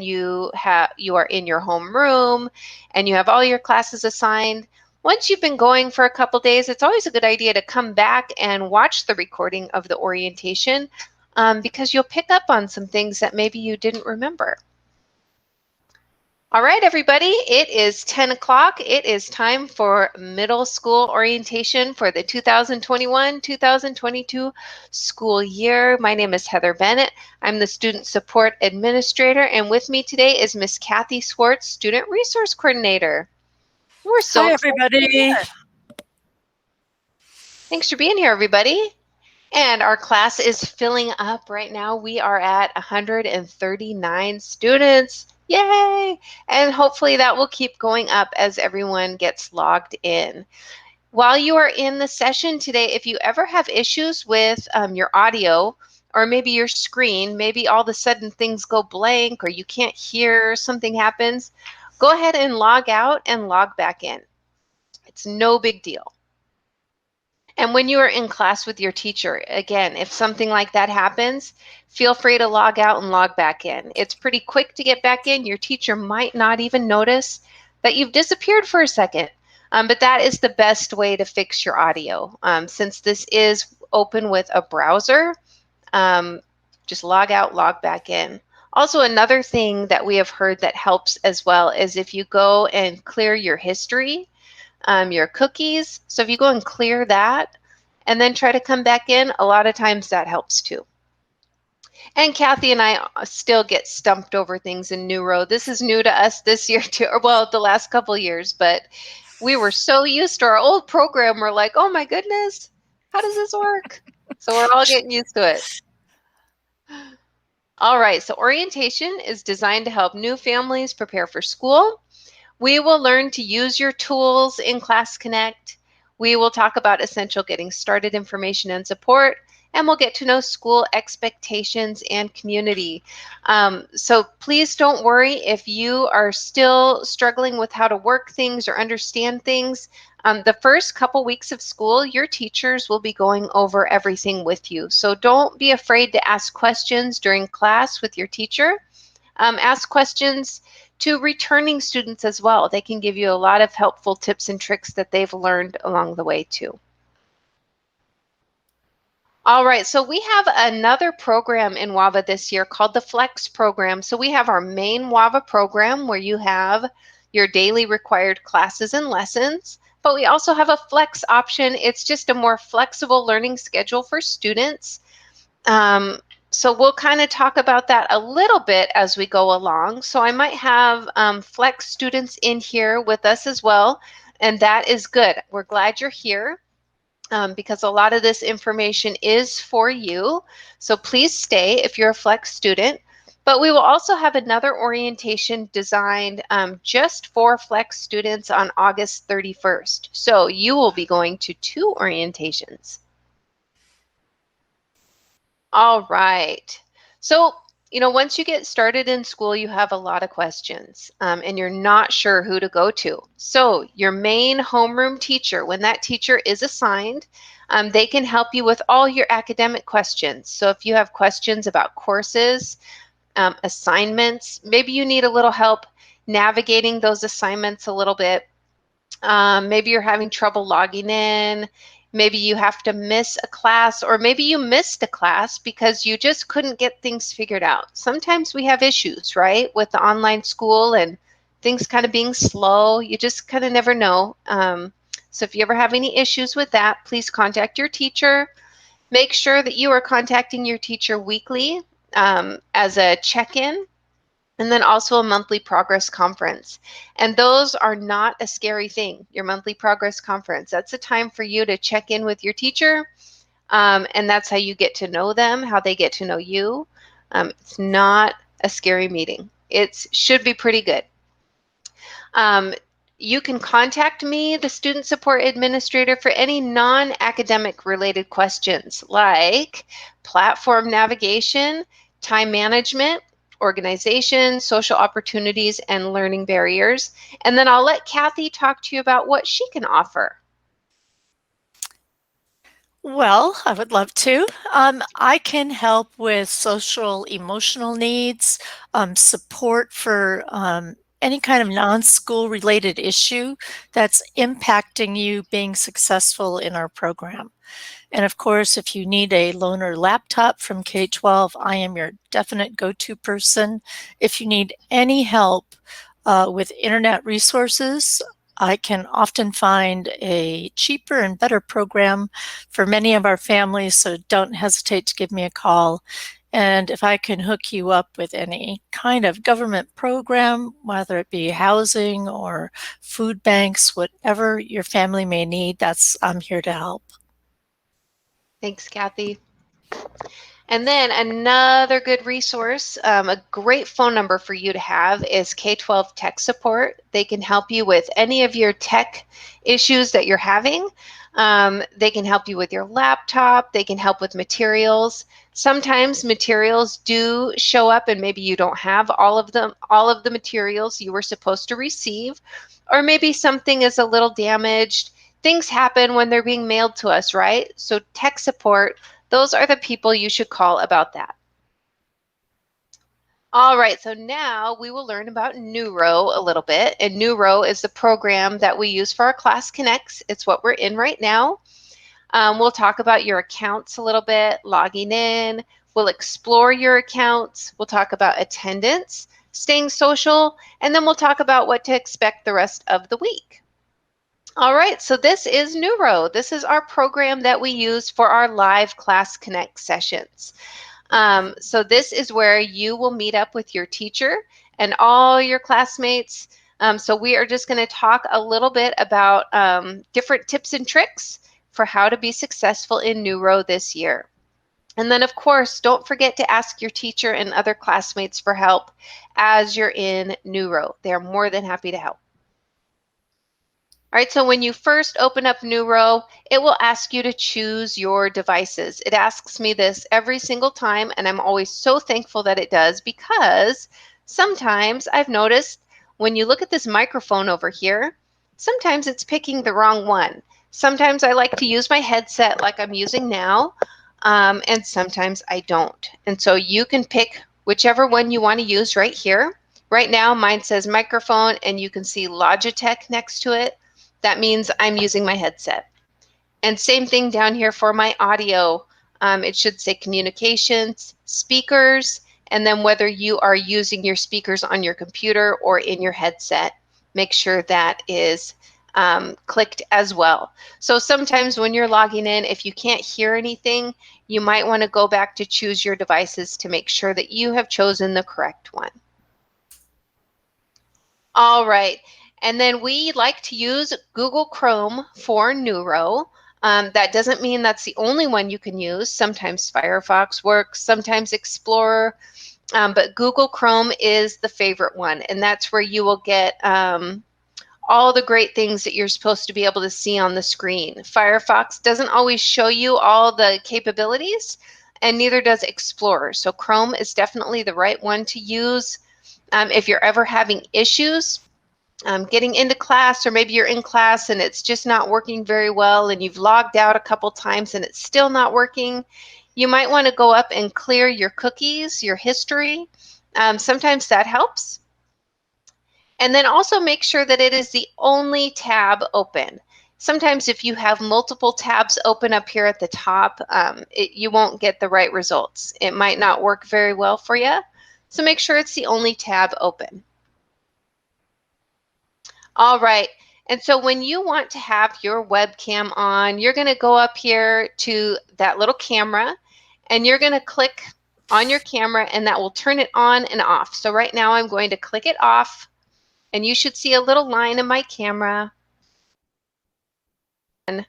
you are in your homeroom and you have all your classes assigned. Once you've been going for a couple days, it's always a good idea to come back and watch the recording of the orientation because you'll pick up on some things that maybe you didn't remember. All right, everybody, it is 10 o'clock. It is time for middle school orientation for the 2021-2022 school year. My name is Heather Bennett. I'm the Student Support Administrator, and with me today is Miss Kathy Swartz, Student Resource Coordinator. We're so Hi, excited to be everybody. here. Thanks for being here, everybody. And our class is filling up right now. We are at 139 students. Yay! And hopefully that will keep going up as everyone gets logged in. While you are in the session today, if you ever have issues with your audio or maybe your screen, maybe all of a sudden things go blank or you can't hear, something happens, go ahead and log out and log back in. It's no big deal. And when you are in class with your teacher, again, if something like that happens, feel free to log out and log back in. It's pretty quick to get back in. Your teacher might not even notice that you've disappeared for a second. But that is the best way to fix your audio. Since this is open with a browser, just log out, log back in. Also, another thing that we have heard that helps as well is if you go and clear your history, your cookies. So if you go and clear that and then try to come back in, a lot of times that helps too. And Kathy and I still get stumped over things in Neuro. This is new to us this year too, or well, the last couple years, but we were so used to our old program. We're like, oh my goodness, how does this work? So we're all getting used to it. All right, so orientation is designed to help new families prepare for school. We will learn to use your tools in Class Connect. We will talk about essential getting started information and support, and we'll get to know school expectations and community. So please don't worry if you are still struggling with how to work things or understand things. The first couple weeks of school, your teachers will be going over everything with you. So don't be afraid to ask questions during class with your teacher. Ask questions to returning students as well. They can give you a lot of helpful tips and tricks that they've learned along the way too. All right, so we have another program in WAVA this year called the Flex program. So we have our main WAVA program where you have your daily required classes and lessons, but we also have a Flex option. It's just a more flexible learning schedule for students. So we'll kind of talk about that a little bit as we go along. So I might have Flex students in here with us as well, and that is good. We're glad you're here because a lot of this information is for you. So please stay if you're a Flex student. But we will also have another orientation designed just for Flex students on August 31st. So you will be going to 2 orientations. All right. So, once you get started in school, you have a lot of questions and you're not sure who to go to. So your main homeroom teacher, when that teacher is assigned, they can help you with all your academic questions. So if you have questions about courses, assignments, maybe you need a little help navigating those assignments a little bit. Maybe you're having trouble logging in. Maybe you have to miss a class, or maybe you missed a class because you just couldn't get things figured out. Sometimes we have issues, right, with the online school and things kind of being slow. You just kind of never know. So if you ever have any issues with that, please contact your teacher. Make sure that you are contacting your teacher weekly as a check-in, and then also a monthly progress conference. And those are not a scary thing, your monthly progress conference. That's a time for you to check in with your teacher, and that's how you get to know them, how they get to know you. It's not a scary meeting. It should be pretty good. You can contact me, the Student Support Administrator, for any non-academic related questions like platform navigation, time management, organization, social opportunities, and learning barriers. And then I'll let Kathy talk to you about what she can offer. Well, I would love to. I can help with social emotional needs, support for any kind of non-school related issue that's impacting you being successful in our program. And of course, if you need a loaner laptop from K-12, I am your definite go-to person. If you need any help with internet resources, I can often find a cheaper and better program for many of our families, so don't hesitate to give me a call. And if I can hook you up with any kind of government program, whether it be housing or food banks, whatever your family may need, I'm here to help. Thanks, Kathy. And then another good resource, a great phone number for you to have is K-12 Tech Support. They can help you with any of your tech issues that you're having. They can help you with your laptop. They can help with materials. Sometimes materials do show up and maybe you don't have all of them, all of the materials you were supposed to receive, or maybe something is a little damaged. Things happen when they're being mailed to us, right? So tech support, those are the people you should call about that. All right, so now we will learn about Neuro a little bit. And Neuro is the program that we use for our Class Connects. It's what we're in right now. We'll talk about your accounts a little bit, logging in. We'll explore your accounts. We'll talk about attendance, staying social, and then we'll talk about what to expect the rest of the week. All right, so this is Neuro. This is our program that we use for our live Class Connect sessions. So this is where you will meet up with your teacher and all your classmates. So we are just going to talk a little bit about different tips and tricks for how to be successful in Neuro this year. And then, of course, don't forget to ask your teacher and other classmates for help as you're in Neuro. They're more than happy to help. All right, so when you first open up Neuro, it will ask you to choose your devices. It asks me this every single time, and I'm always so thankful that it does, because sometimes I've noticed when you look at this microphone over here, sometimes it's picking the wrong one. Sometimes I like to use my headset like I'm using now, and sometimes I don't. And so you can pick whichever one you want to use right here. Right now, mine says microphone, and you can see Logitech next to it. That means I'm using my headset. And same thing down here for my audio. It should say communications, speakers, and then whether you are using your speakers on your computer or in your headset, make sure that is clicked as well. So sometimes when you're logging in, if you can't hear anything, you might want to go back to choose your devices to make sure that you have chosen the correct one. All right. And then we like to use Google Chrome for Neuro. That doesn't mean that's the only one you can use. Sometimes Firefox works, sometimes Explorer, but Google Chrome is the favorite one. And that's where you will get all the great things that you're supposed to be able to see on the screen. Firefox doesn't always show you all the capabilities, and neither does Explorer. So Chrome is definitely the right one to use. If you're ever having issues getting into class, or maybe you're in class and it's just not working very well and you've logged out a couple times and it's still not working, you might want to go up and clear your cookies, your history. Sometimes that helps. And then also make sure that it is the only tab open. Sometimes if you have multiple tabs open up here at the top, you won't get the right results. It might not work very well for you. So make sure it's the only tab open. All right. And so when you want to have your webcam on, you're going to go up here to that little camera and you're going to click on your camera, and that will turn it on and off. So right now I'm going to click it off, and you should see a little line in my camera. And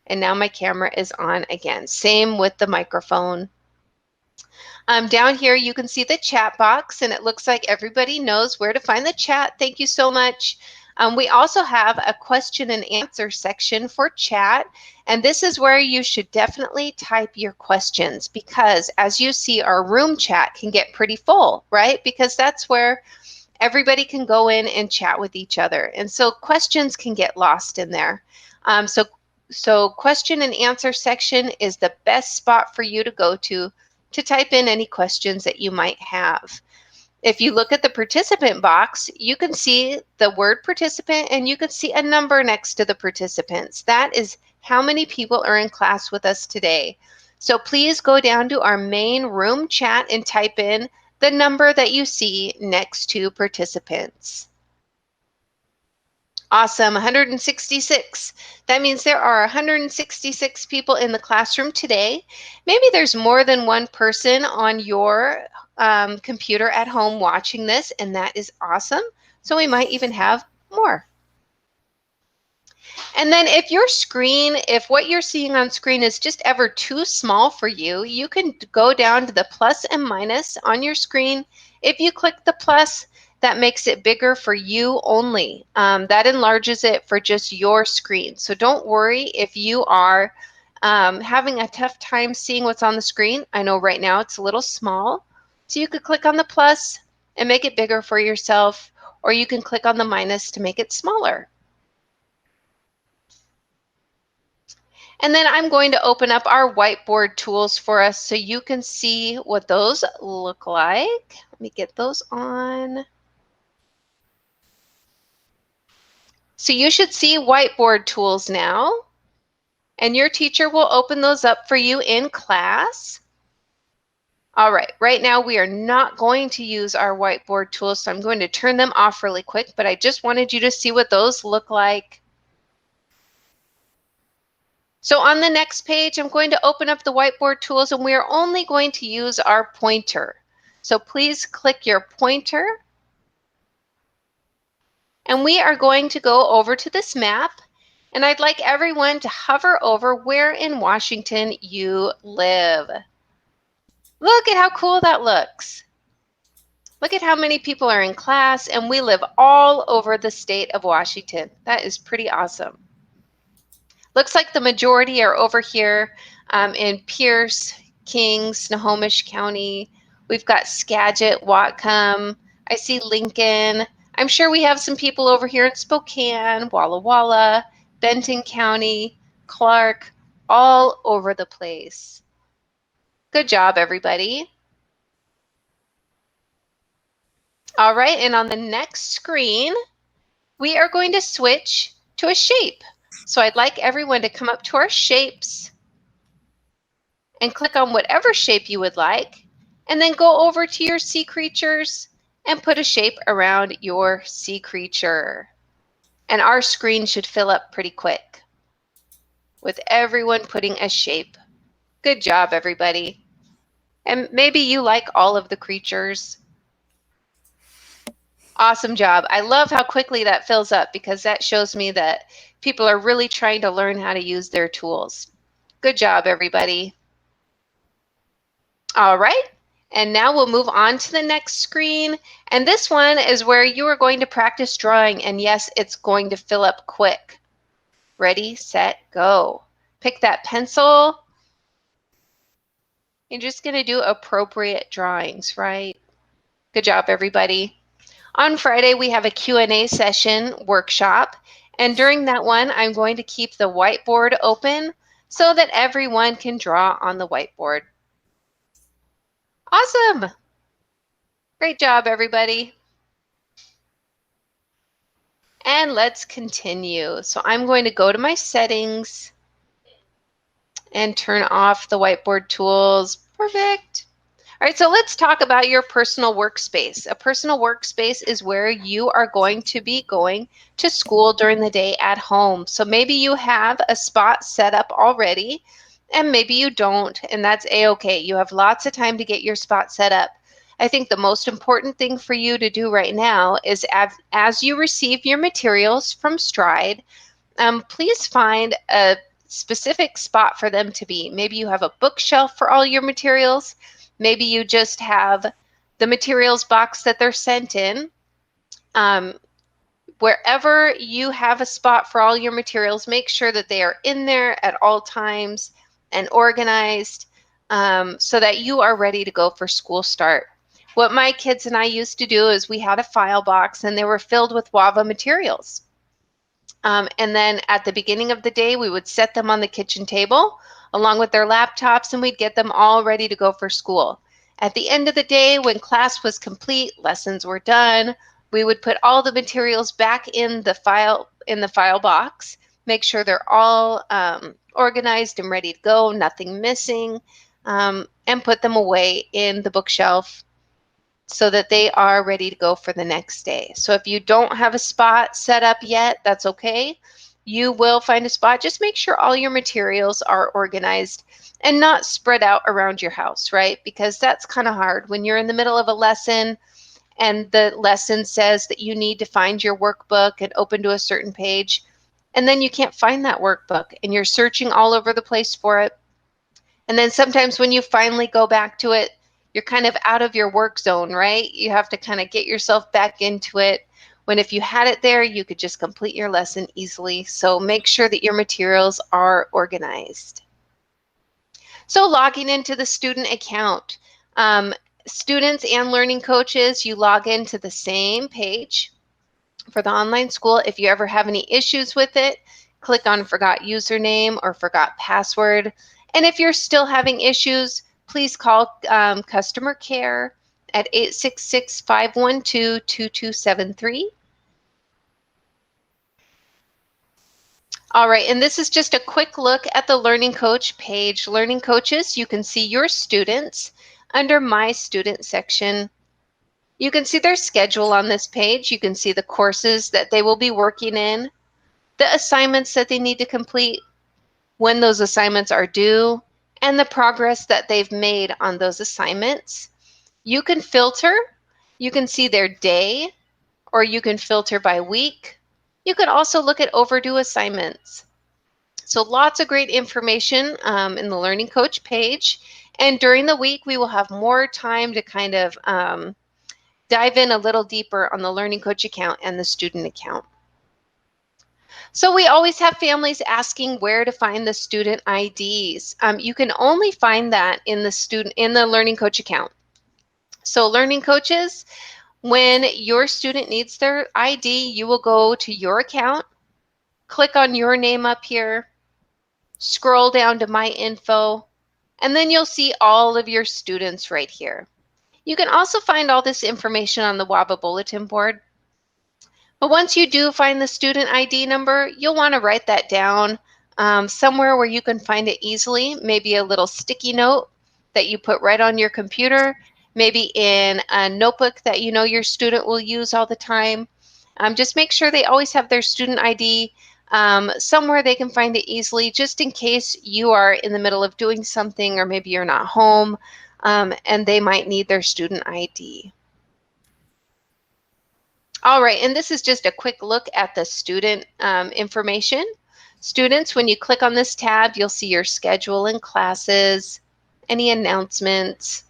now my camera is on again. Same with the microphone. Down here, you can see the chat box, and it looks like everybody knows where to find the chat. Thank you so much. We also have a question and answer section for chat, and this is where you should definitely type your questions, because as you see, our room chat can get pretty full, right? Because that's where everybody can go in and chat with each other. And so questions can get lost in there. So So question and answer section is the best spot for you to go to type in any questions that you might have. If you look at the participant box, you can see the word participant and you can see a number next to the participants. That is how many people are in class with us today. So please go down to our main room chat and type in the number that you see next to participants. Awesome, 166. That means there are 166 people in the classroom today. Maybe there's more than one person on your computer at home watching this, and that is awesome. So we might even have more. And then if what you're seeing on screen is just ever too small for you, you can go down to the plus and minus on your screen. If you click the plus, that makes it bigger for you only. That enlarges it for just your screen. So don't worry if you are having a tough time seeing what's on the screen. I know right now it's a little small. So you could click on the plus and make it bigger for yourself, or you can click on the minus to make it smaller. And then I'm going to open up our whiteboard tools for us so you can see what those look like. Let me get those on. So you should see whiteboard tools now, and your teacher will open those up for you in class. All right now we are not going to use our whiteboard tools, so I'm going to turn them off really quick, but I just wanted you to see what those look like. So on the next page, I'm going to open up the whiteboard tools, and we are only going to use our pointer. So please click your pointer. And we are going to go over to this map, and I'd like everyone to hover over where in Washington you live. Look at how cool that looks. Look at how many people are in class, and we live all over the state of Washington. That is pretty awesome. Looks like the majority are over here in Pierce, King, Snohomish County. We've got Skagit, Whatcom. I see Lincoln. I'm sure we have some people over here in Spokane, Walla Walla, Benton County, Clark, all over the place. Good job, everybody. All right, and on the next screen, we are going to switch to a shape. So I'd like everyone to come up to our shapes and click on whatever shape you would like, and then go over to your sea creatures and put a shape around your sea creature. And our screen should fill up pretty quick with everyone putting a shape. Good job, everybody. And maybe you like all of the creatures. Awesome job. I love how quickly that fills up because that shows me that people are really trying to learn how to use their tools. Good job, everybody. All right. And now we'll move on to the next screen. And this one is where you are going to practice drawing. And yes, it's going to fill up quick. Ready, set, go. Pick that pencil. You're just going to do appropriate drawings, right? Good job, everybody. On Friday, we have a Q&A session workshop. And during that one, I'm going to keep the whiteboard open so that everyone can draw on the whiteboard. Awesome. Great job, everybody. And let's continue. So I'm going to go to my settings and turn off the whiteboard tools. Perfect. All right, so let's talk about your personal workspace. A personal workspace is where you are going to be going to school during the day at home. So maybe you have a spot set up already, and maybe you don't, and that's a-okay. You have lots of time to get your spot set up. I think the most important thing for you to do right now is as you receive your materials from Stride, please find a specific spot for them to be. Maybe you have a bookshelf for all your materials. Maybe you just have the materials box that they're sent in. Wherever you have a spot for all your materials, make sure that they are in there at all times and organized so that you are ready to go for school start. What my kids and I used to do is we had a file box and they were filled with WAVA materials. And then at the beginning of the day, we would set them on the kitchen table along with their laptops, and we'd get them all ready to go for school. At the end of the day, when class was complete, lessons were done, we would put all the materials back in the file box, make sure they're all organized and ready to go, nothing missing, and put them away in the bookshelf so that they are ready to go for the next day. So if you don't have a spot set up yet, that's okay. You will find a spot. Just make sure all your materials are organized and not spread out around your house, right? Because that's kind of hard when you're in the middle of a lesson and the lesson says that you need to find your workbook and open to a certain page, and then you can't find that workbook and you're searching all over the place for it. And then sometimes when you finally go back to it, you're kind of out of your work zone, right? You have to kind of get yourself back into it. When if you had it there, you could just complete your lesson easily. So make sure that your materials are organized. So logging into the student account. Students and learning coaches, you log into the same page for the online school. If you ever have any issues with it, click on forgot username or forgot password. And if you're still having issues, please call customer care at 866-512-2273. All right, and this is just a quick look at the Learning Coach page. Learning Coaches, you can see your students under My Student section. You can see their schedule on this page. You can see the courses that they will be working in, the assignments that they need to complete, when those assignments are due, and the progress that they've made on those assignments. You can filter. You can see their day, or you can filter by week. You can also look at overdue assignments. So lots of great information in the Learning Coach page. And during the week, we will have more time to kind of dive in a little deeper on the Learning Coach account and the student account. So we always have families asking where to find the student IDs. You can only find that in the Learning Coach account. So learning coaches, when your student needs their ID, you will go to your account, click on your name up here, scroll down to My Info, and then you'll see all of your students right here. You can also find all this information on the WABA bulletin board. But once you do find the student ID number, you'll want to write that down somewhere where you can find it easily, maybe a little sticky note that you put right on your computer, maybe in a notebook that you know your student will use all the time. Just make sure they always have their student ID somewhere they can find it easily, just in case you are in the middle of doing something or maybe you're not home and they might need their student ID. All right, and this is just a quick look at the student information. Students, when you click on this tab, you'll see your schedule and classes, any announcements.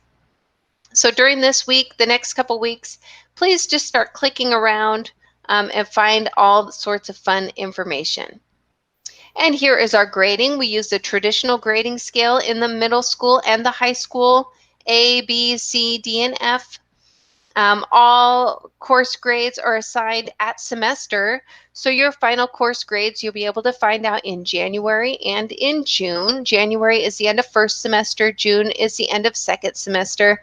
So during this week, the next couple weeks, please just start clicking around and find all sorts of fun information. And here is our grading. We use the traditional grading scale in the middle school and the high school, A, B, C, D, and F. All course grades are assigned at semester, so your final course grades you'll be able to find out in January and in June. January is the end of first semester, June is the end of second semester.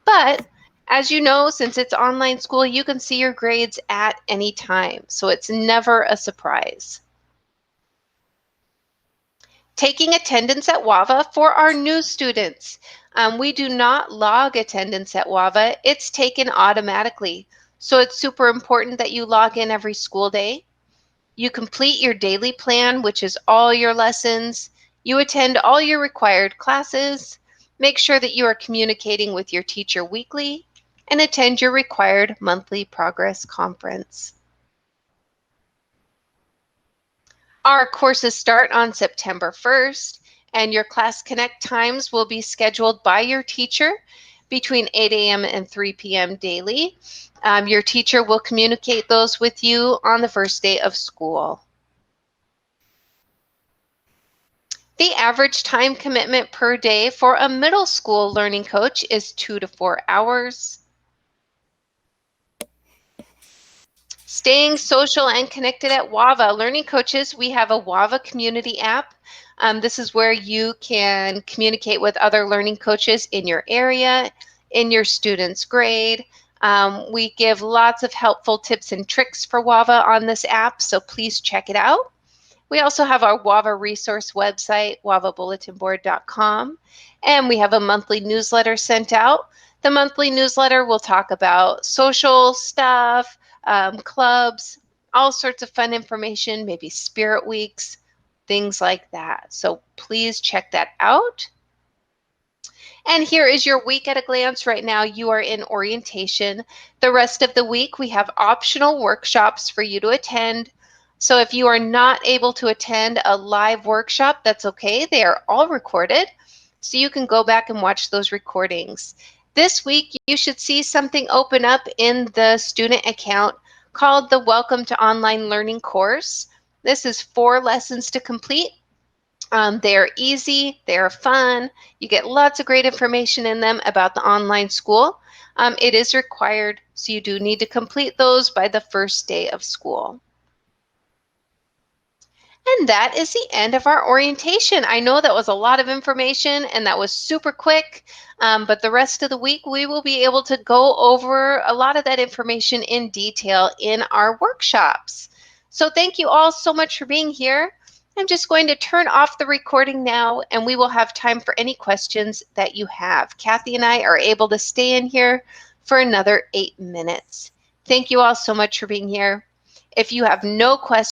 But as you know, since it's online school, you can see your grades at any time, so it's never a surprise. Taking attendance at WAVA for our new students. We do not log attendance at WAVA. It's taken automatically. So it's super important that you log in every school day. You complete your daily plan, which is all your lessons. You attend all your required classes. Make sure that you are communicating with your teacher weekly and attend your required monthly progress conference. Our courses start on September 1st, and your Class Connect times will be scheduled by your teacher between 8 a.m. and 3 p.m. daily. Your teacher will communicate those with you on the first day of school. The average time commitment per day for a middle school learning coach is 2 to 4 hours. Staying social and connected at WAVA. Learning coaches, we have a WAVA community app. This is where you can communicate with other learning coaches in your area, in your student's grade. We give lots of helpful tips and tricks for WAVA on this app, so please check it out. We also have our WAVA resource website, wavabulletinboard.com, and we have a monthly newsletter sent out. The monthly newsletter will talk about social stuff, clubs, all sorts of fun information, maybe spirit weeks, things like that. So please check that out. And here is your week at a glance. Right now, you are in orientation. The rest of the week, we have optional workshops for you to attend. So if you are not able to attend a live workshop, that's okay. They are all recorded. So you can go back and watch those recordings. This week, you should see something open up in the student account called the Welcome to Online Learning course. This is 4 lessons to complete. They are easy, they are fun, you get lots of great information in them about the online school. It is required, so you do need to complete those by the first day of school. And that is the end of our orientation. I know that was a lot of information and that was super quick, but the rest of the week we will be able to go over a lot of that information in detail in our workshops. So thank you all so much for being here. I'm just going to turn off the recording now and we will have time for any questions that you have. Kathy and I are able to stay in here for another 8 minutes. Thank you all so much for being here. If you have no questions,